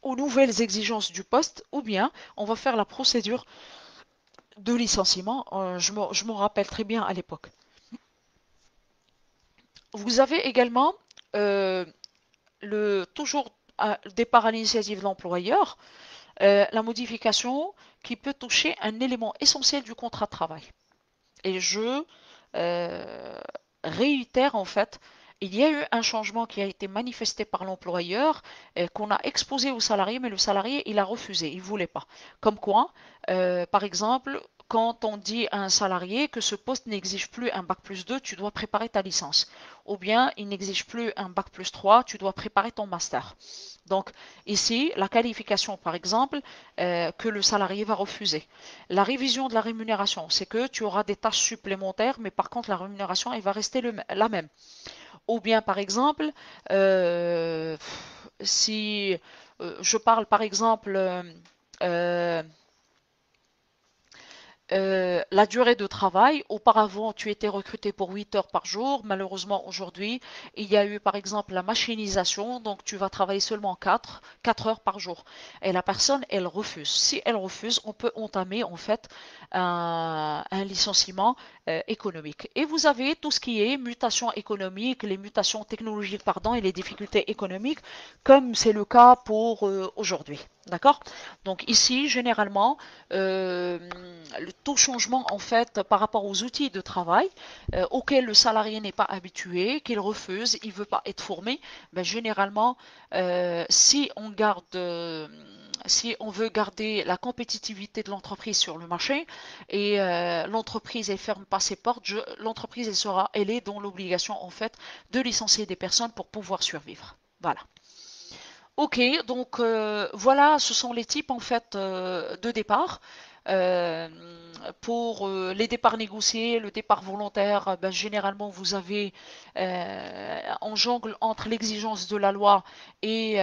aux nouvelles exigences du poste, ou bien on va faire la procédure de licenciement. Je me rappelle très bien à l'époque. Vous avez également euh, toujours départ à l'initiative de l'employeur, la modification qui peut toucher un élément essentiel du contrat de travail. Et je euh, réitère en fait, il y a eu un changement qui a été manifesté par l'employeur, qu'on a exposé au salarié, mais le salarié, il a refusé, il ne voulait pas. Comme quoi, par exemple, quand on dit à un salarié que ce poste n'exige plus un bac plus 2, tu dois préparer ta licence. Ou bien, il n'exige plus un bac plus 3, tu dois préparer ton master. Donc, ici, la qualification, par exemple, que le salarié va refuser. La révision de la rémunération, c'est que tu auras des tâches supplémentaires, mais par contre, la rémunération, elle va rester la même. Ou bien, par exemple, euh, si je parle, par exemple, euh, la durée de travail. Auparavant, tu étais recruté pour 8 heures par jour. Malheureusement, aujourd'hui, il y a eu par exemple la machinisation, donc tu vas travailler seulement 4 heures par jour. Et la personne, elle refuse. Si elle refuse, on peut entamer en fait un licenciement économique. Et vous avez tout ce qui est mutation économique, les mutations technologiques, pardon, et les difficultés économiques, comme c'est le cas pour aujourd'hui. D'accord? Donc ici, généralement, euh, tout changement en fait par rapport aux outils de travail auxquels le salarié n'est pas habitué, qu'il refuse, il ne veut pas être formé, ben, généralement, si on veut garder la compétitivité de l'entreprise sur le marché et l'entreprise ne ferme pas ses portes, l'entreprise elle est dans l'obligation en fait de licencier des personnes pour pouvoir survivre. Voilà. Ok, donc voilà, ce sont les types en fait de départ. Euh, pour les départs négociés, le départ volontaire, ben, généralement vous avez on jongle entre l'exigence de la loi et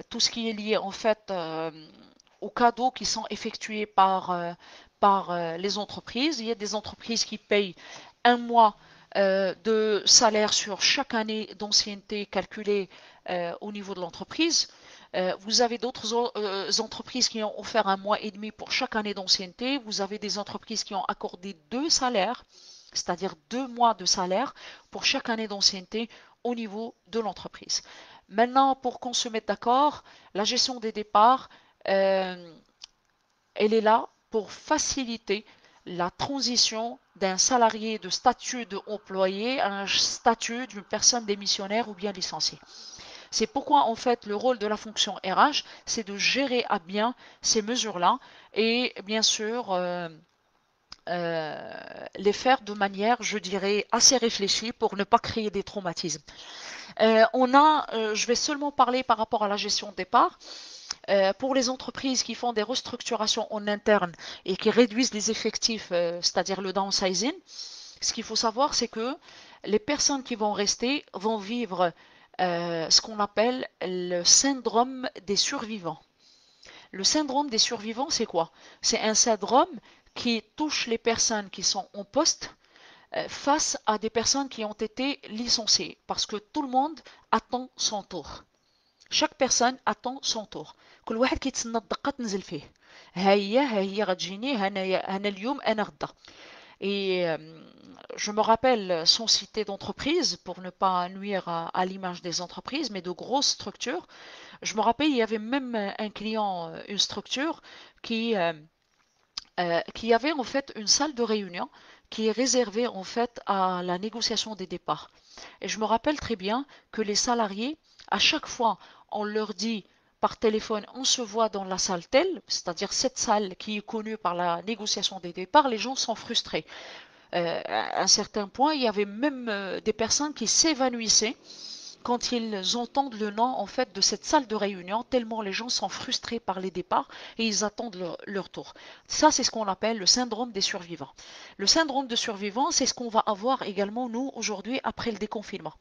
tout ce qui est lié en fait aux cadeaux qui sont effectués par les entreprises. Il y a des entreprises qui payent un mois de salaire sur chaque année d'ancienneté calculée au niveau de l'entreprise. Vous avez d'autres entreprises qui ont offert un mois et demi pour chaque année d'ancienneté. Vous avez des entreprises qui ont accordé 2 salaires, c'est-à-dire 2 mois de salaire pour chaque année d'ancienneté au niveau de l'entreprise. Maintenant, pour qu'on se mette d'accord, la gestion des départs, euh, elle est là pour faciliter la transition d'un salarié de statut d'employé à un statut d'une personne démissionnaire ou bien licenciée. C'est pourquoi en fait le rôle de la fonction RH, c'est de gérer à bien ces mesures-là et bien sûr les faire de manière, je dirais, assez réfléchie pour ne pas créer des traumatismes. Je vais seulement parler par rapport à la gestion de départ. Pour les entreprises qui font des restructurations en interne et qui réduisent les effectifs, c'est-à-dire le downsizing, ce qu'il faut savoir, c'est que les personnes qui vont rester vont vivre ce qu'on appelle le syndrome des survivants. Le syndrome des survivants, c'est quoi? C'est un syndrome qui touche les personnes qui sont en poste face à des personnes qui ont été licenciées, parce que tout le monde attend son tour. Chaque personne attend son tour. كل واحد كيتسنى الدقة تنزل فيه. ها هي غتجيني انا اليوم انا غدا. Et je me rappelle sans citer d'entreprise pour ne pas nuire à l'image des entreprises, mais de grosses structures. Je me rappelle, il y avait même un client, une structure qui avait en fait une salle de réunion qui est réservée en fait à la négociation des départs. Et je me rappelle très bien que les salariés, à chaque fois, on leur dit par téléphone, on se voit dans la salle telle, c'est-à-dire cette salle qui est connue par la négociation des départs, les gens sont frustrés. À un certain point, il y avait même des personnes qui s'évanouissaient quand ils entendent le nom en fait de cette salle de réunion, tellement les gens sont frustrés par les départs et ils attendent leur tour. Ça, c'est ce qu'on appelle le syndrome des survivants. Le syndrome de survivants, c'est ce qu'on va avoir également nous aujourd'hui après le déconfinement.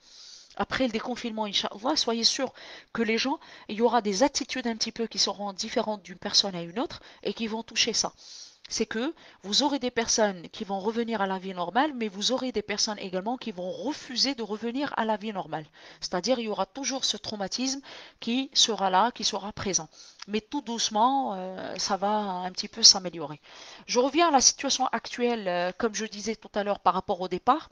Après le déconfinement, Inch'Allah, soyez sûr que les gens, il y aura des attitudes un petit peu qui seront différentes d'une personne à une autre et qui vont toucher ça. C'est que vous aurez des personnes qui vont revenir à la vie normale, mais vous aurez des personnes également qui vont refuser de revenir à la vie normale. C'est-à-dire, il y aura toujours ce traumatisme qui sera là, qui sera présent. Mais tout doucement, ça va un petit peu s'améliorer. Je reviens à la situation actuelle, comme je disais tout à l'heure par rapport au départ.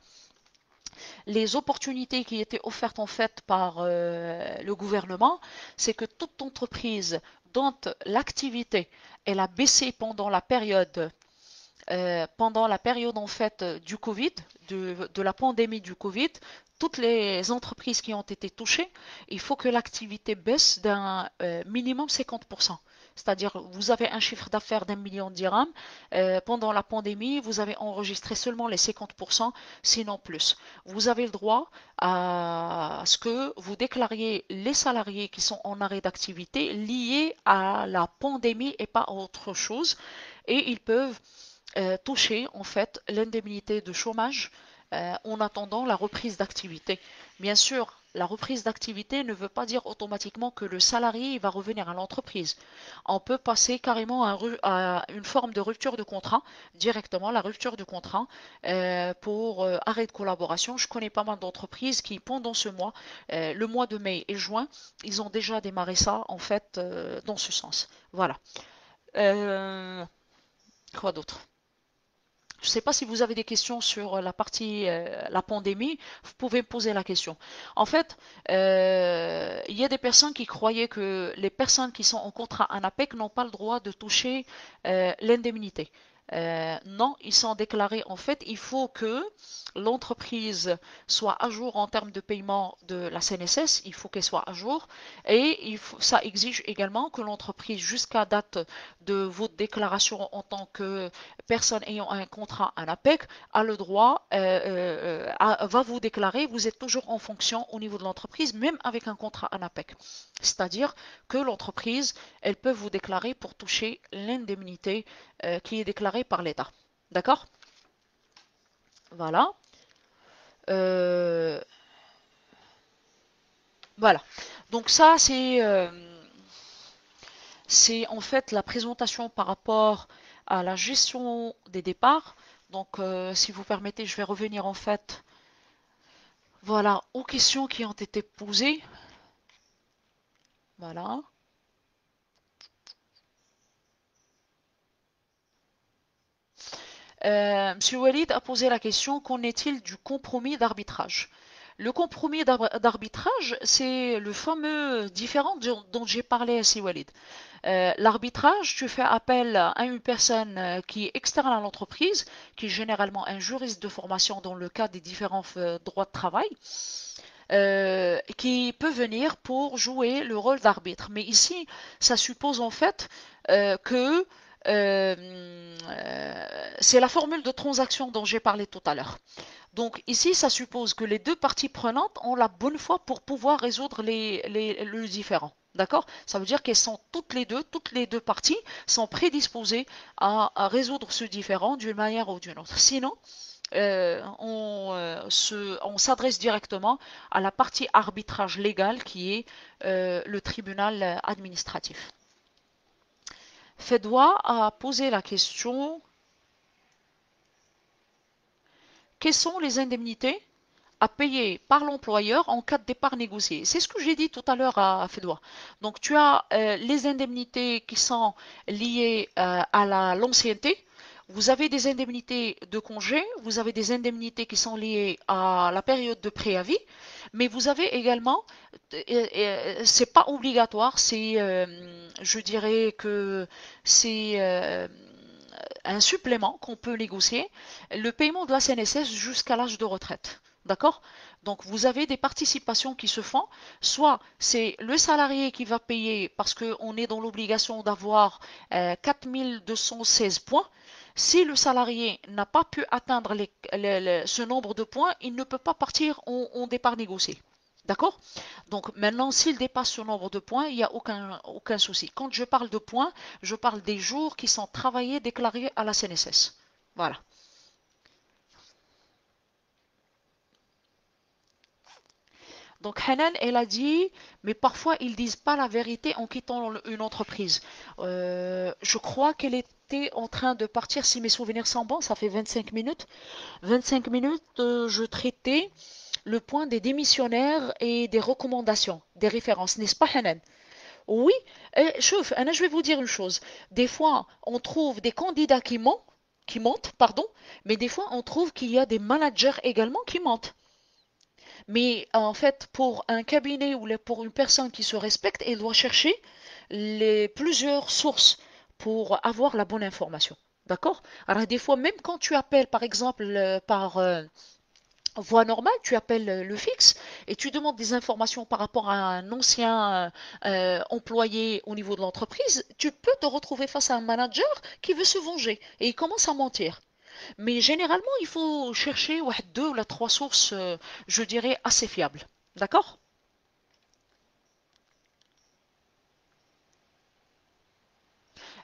Les opportunités qui étaient offertes en fait par le gouvernement, c'est que toute entreprise dont l'activité elle a baissé pendant la période en fait du Covid, de la pandémie du Covid, toutes les entreprises qui ont été touchées, il faut que l'activité baisse d'un minimum 50%. C'est-à-dire, vous avez un chiffre d'affaires d'1 million de dirhams. Pendant la pandémie, vous avez enregistré seulement les 50%, sinon plus. Vous avez le droit à ce que vous déclariez les salariés qui sont en arrêt d'activité liés à la pandémie et pas à autre chose. Et ils peuvent toucher en fait l'indemnité de chômage en attendant la reprise d'activité. Bien sûr, la reprise d'activité ne veut pas dire automatiquement que le salarié va revenir à l'entreprise. On peut passer carrément à une forme de rupture de contrat, directement la rupture de contrat pour arrêt de collaboration. Je connais pas mal d'entreprises qui, pendant ce mois, le mois de mai et juin, ils ont déjà démarré ça en fait dans ce sens. Voilà. Euh, quoi d'autre? Je ne sais pas si vous avez des questions sur la partie la pandémie, vous pouvez me poser la question. En fait, il y a des personnes qui croyaient que les personnes qui sont en contrat ANAPEC n'ont pas le droit de toucher l'indemnité. Non, ils sont déclarés. En fait, il faut que l'entreprise soit à jour en termes de paiement de la CNSS. Il faut qu'elle soit à jour. Et ça exige également que l'entreprise, jusqu'à date de votre déclaration en tant que personne ayant un contrat en APEC a le droit, va vous déclarer, vous êtes toujours en fonction au niveau de l'entreprise, même avec un contrat en APEC. C'est-à-dire que l'entreprise, elle peut vous déclarer pour toucher l'indemnité qui est déclarée par l'État. D'accord? Voilà. Euh, voilà. Donc ça, c'est en fait la présentation par rapport à la gestion des départs. Donc, si vous permettez, je vais revenir en fait, voilà, aux questions qui ont été posées. Voilà. Monsieur Walid a posé la question, qu'en est-il du compromis d'arbitrage? Le compromis d'arbitrage, c'est le fameux différend dont j'ai parlé à Si Walid. L'arbitrage, tu fais appel à une personne qui est externe à l'entreprise, qui est généralement un juriste de formation dans le cadre des différents droits de travail, qui peut venir pour jouer le rôle d'arbitre. Mais ici, ça suppose en fait que c'est la formule de transaction dont j'ai parlé tout à l'heure. Donc ici, ça suppose que les deux parties prenantes ont la bonne foi pour pouvoir résoudre le différend. D'accord? Ça veut dire qu'elles sont toutes les deux parties sont prédisposées à résoudre ce différend d'une manière ou d'une autre. Sinon, on s'adresse directement à la partie arbitrage légal qui est le tribunal administratif. Fedwa a posé la question, quelles sont les indemnités à payer par l'employeur en cas de départ négocié? C'est ce que j'ai dit tout à l'heure à Fedwa. Donc tu as les indemnités qui sont liées à l'ancienneté. Vous avez des indemnités de congé, vous avez des indemnités qui sont liées à la période de préavis, mais vous avez également, c'est pas obligatoire, je dirais que c'est un supplément qu'on peut négocier, le paiement de la CNSS jusqu'à l'âge de retraite. D'accord? Donc vous avez des participations qui se font, soit c'est le salarié qui va payer parce qu'on est dans l'obligation d'avoir 4216 points. Si le salarié n'a pas pu atteindre ce nombre de points, il ne peut pas partir en départ négocié. D'accord? Donc maintenant, s'il dépasse ce nombre de points, il n'y a aucun souci. Quand je parle de points, je parle des jours qui sont travaillés, déclarés à la CNSS. Voilà. Donc Hanan, elle a dit, mais parfois ils disent pas la vérité en quittant une entreprise. Je crois qu'elle était en train de partir, si mes souvenirs sont bons, ça fait 25 minutes. 25 minutes, je traitais le point des démissionnaires et des recommandations, des références, n'est-ce pas Hanan? Oui, chouf, Anna, je vais vous dire une chose. Des fois, on trouve des candidats qui mentent, pardon, mais des fois, on trouve qu'il y a des managers également qui mentent. Mais en fait, pour un cabinet ou pour une personne qui se respecte, elle doit chercher plusieurs sources pour avoir la bonne information. D'accord? Alors, des fois, même quand tu appelles, par exemple, par voie normale, tu appelles le fixe et tu demandes des informations par rapport à un ancien employé au niveau de l'entreprise, tu peux te retrouver face à un manager qui veut se venger et il commence à mentir. Mais généralement, il faut chercher ouais, deux ou trois sources, je dirais, assez fiables. D'accord?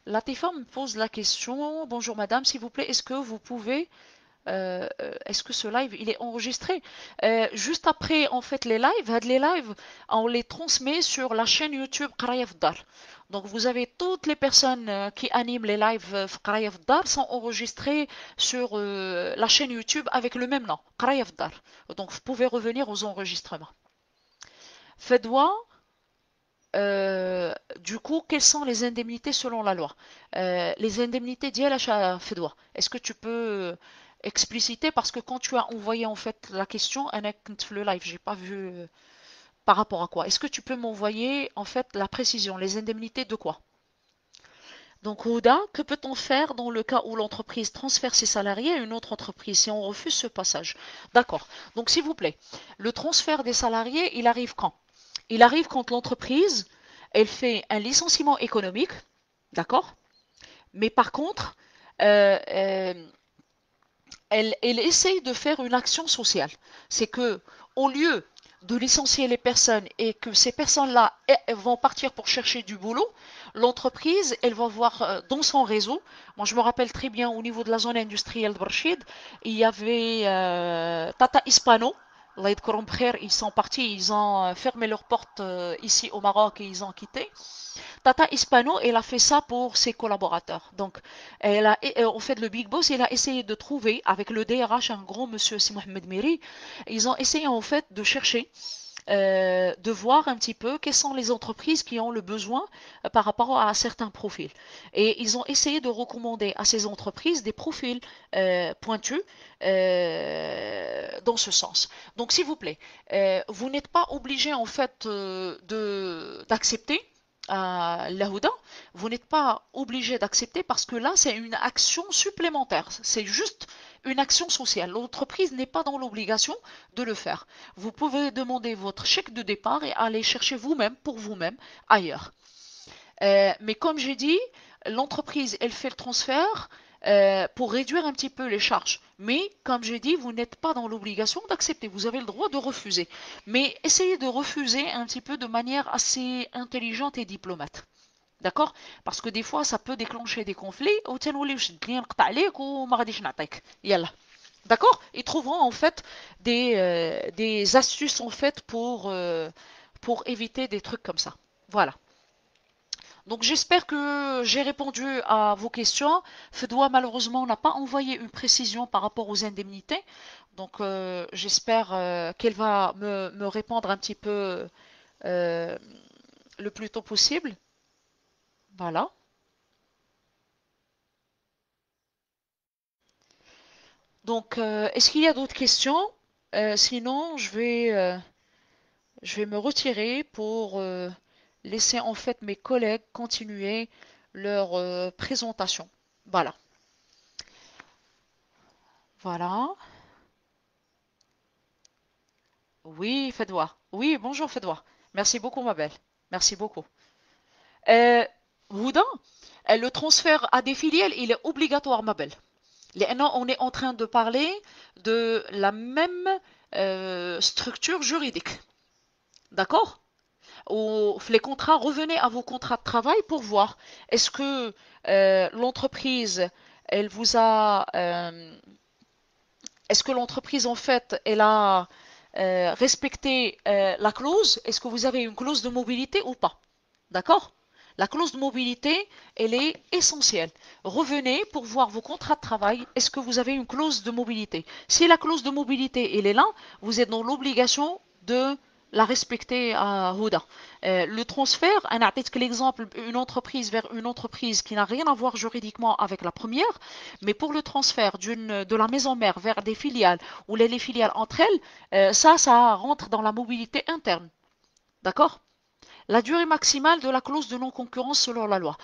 Latifa me pose la question, bonjour madame, s'il vous plaît, est-ce que vous pouvez est-ce que ce live il est enregistré? Juste après en fait les lives, on les transmet sur la chaîne YouTube Qraya Fdar. Donc vous avez toutes les personnes qui animent les lives Qraya Fdar sont enregistrées sur la chaîne YouTube avec le même nom, Qraya Fdar. Donc vous pouvez revenir aux enregistrements. Fedwa, du coup, quelles sont les indemnités selon la loi? Les indemnités d'Yel Fedwa. Est-ce que tu peux expliciter? Parce que quand tu as envoyé en fait la question, le live, j'ai pas vu par rapport à quoi. Est-ce que tu peux m'envoyer en fait la précision? Les indemnités de quoi? Donc, Ouda, que peut-on faire dans le cas où l'entreprise transfère ses salariés à une autre entreprise si on refuse ce passage? D'accord. Donc, s'il vous plaît, le transfert des salariés, il arrive quand? Il arrive quand l'entreprise, elle fait un licenciement économique, d'accord? Mais par contre, euh, euh, elle essaye de faire une action sociale. C'est que, au lieu de licencier les personnes et que ces personnes-là vont partir pour chercher du boulot, l'entreprise, elle va voir dans son réseau. Moi, je me rappelle très bien au niveau de la zone industrielle de Brachid, il y avait Tata Hispano. Allah yadkouroum bkhair, ils sont partis, ils ont fermé leurs portes ici au Maroc et ils ont quitté. Tata Hispano, elle a fait ça pour ses collaborateurs. Donc, en fait, le Big Boss, il a essayé de trouver, avec le DRH, un grand monsieur, c'est Mohamed Miri, ils ont essayé en fait de chercher, de voir un petit peu quelles sont les entreprises qui ont le besoin par rapport à certains profils. Et ils ont essayé de recommander à ces entreprises des profils pointus dans ce sens. Donc, s'il vous plaît, vous n'êtes pas obligé en fait d'accepter Laouda, vous n'êtes pas obligé d'accepter parce que là, c'est une action supplémentaire. C'est juste une action sociale. L'entreprise n'est pas dans l'obligation de le faire. Vous pouvez demander votre chèque de départ et aller chercher vous-même, pour vous-même, ailleurs. Mais comme j'ai dit, l'entreprise, elle fait le transfert pour réduire un petit peu les charges. Mais comme j'ai dit, vous n'êtes pas dans l'obligation d'accepter. Vous avez le droit de refuser. Mais essayez de refuser un petit peu de manière assez intelligente et diplomate. D'accord? Parce que des fois, ça peut déclencher des conflits. D'accord? Ils trouveront en fait des astuces en fait pour éviter des trucs comme ça. Voilà. Donc j'espère que j'ai répondu à vos questions. Fedoua malheureusement n'a pas envoyé une précision par rapport aux indemnités. Donc j'espère qu'elle va me répondre un petit peu euh, le plus tôt possible. Voilà. Donc est-ce qu'il y a d'autres questions? Sinon je vais me retirer pour laisser en fait mes collègues continuer leur présentation. Voilà. Voilà. Oui, Fedwa. Oui, bonjour Fedwa. Merci beaucoup, ma belle. Merci beaucoup. Euh, Houda, le transfert à des filiales, il est obligatoire, ma belle. Là, on est en train de parler de la même structure juridique. D'accord? Les contrats, revenez à vos contrats de travail pour voir est-ce que l'entreprise, elle vous a, est-ce que l'entreprise en fait, elle a respecté la clause? Est-ce que vous avez une clause de mobilité ou pas? D'accord? La clause de mobilité, elle est essentielle. Revenez pour voir vos contrats de travail. Est-ce que vous avez une clause de mobilité? Si la clause de mobilité, elle est là, vous êtes dans l'obligation de la respecter à Houda. Le transfert, un article l'exemple, une entreprise vers une entreprise qui n'a rien à voir juridiquement avec la première, mais pour le transfert de la maison mère vers des filiales ou les filiales entre elles, ça rentre dans la mobilité interne. D'accord? La durée maximale de la clause de non-concurrence selon la loi.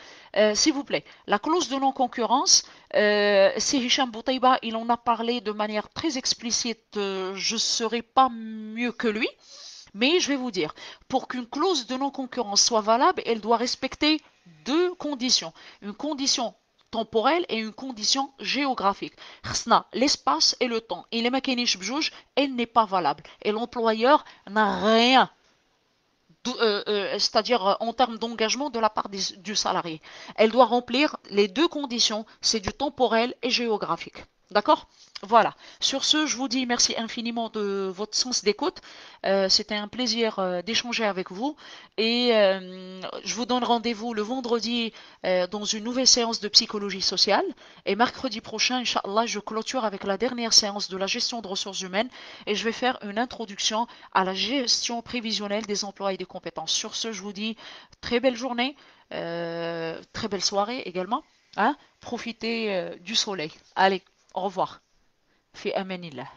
S'il vous plaît, la clause de non-concurrence, c'est Hicham Boutaiba, il en a parlé de manière très explicite, je ne serai pas mieux que lui, mais je vais vous dire, pour qu'une clause de non-concurrence soit valable, elle doit respecter deux conditions. Une condition temporelle et une condition géographique. L'espace et le temps. Et les mécaniques elle n'est pas valable. Et l'employeur n'a rien c'est-à-dire en termes d'engagement de la part du salarié. Elle doit remplir les deux conditions, c'est du temporel et géographique. D'accord? Voilà. Sur ce, je vous dis merci infiniment de votre sens d'écoute. C'était un plaisir d'échanger avec vous. Et je vous donne rendez-vous le vendredi dans une nouvelle séance de psychologie sociale. Et mercredi prochain, Inch'Allah, je clôture avec la dernière séance de la gestion de ressources humaines. Et je vais faire une introduction à la gestion prévisionnelle des emplois et des compétences. Sur ce, je vous dis très belle journée, très belle soirée également. Hein? Profitez du soleil. Allez, au revoir. في أمان الله.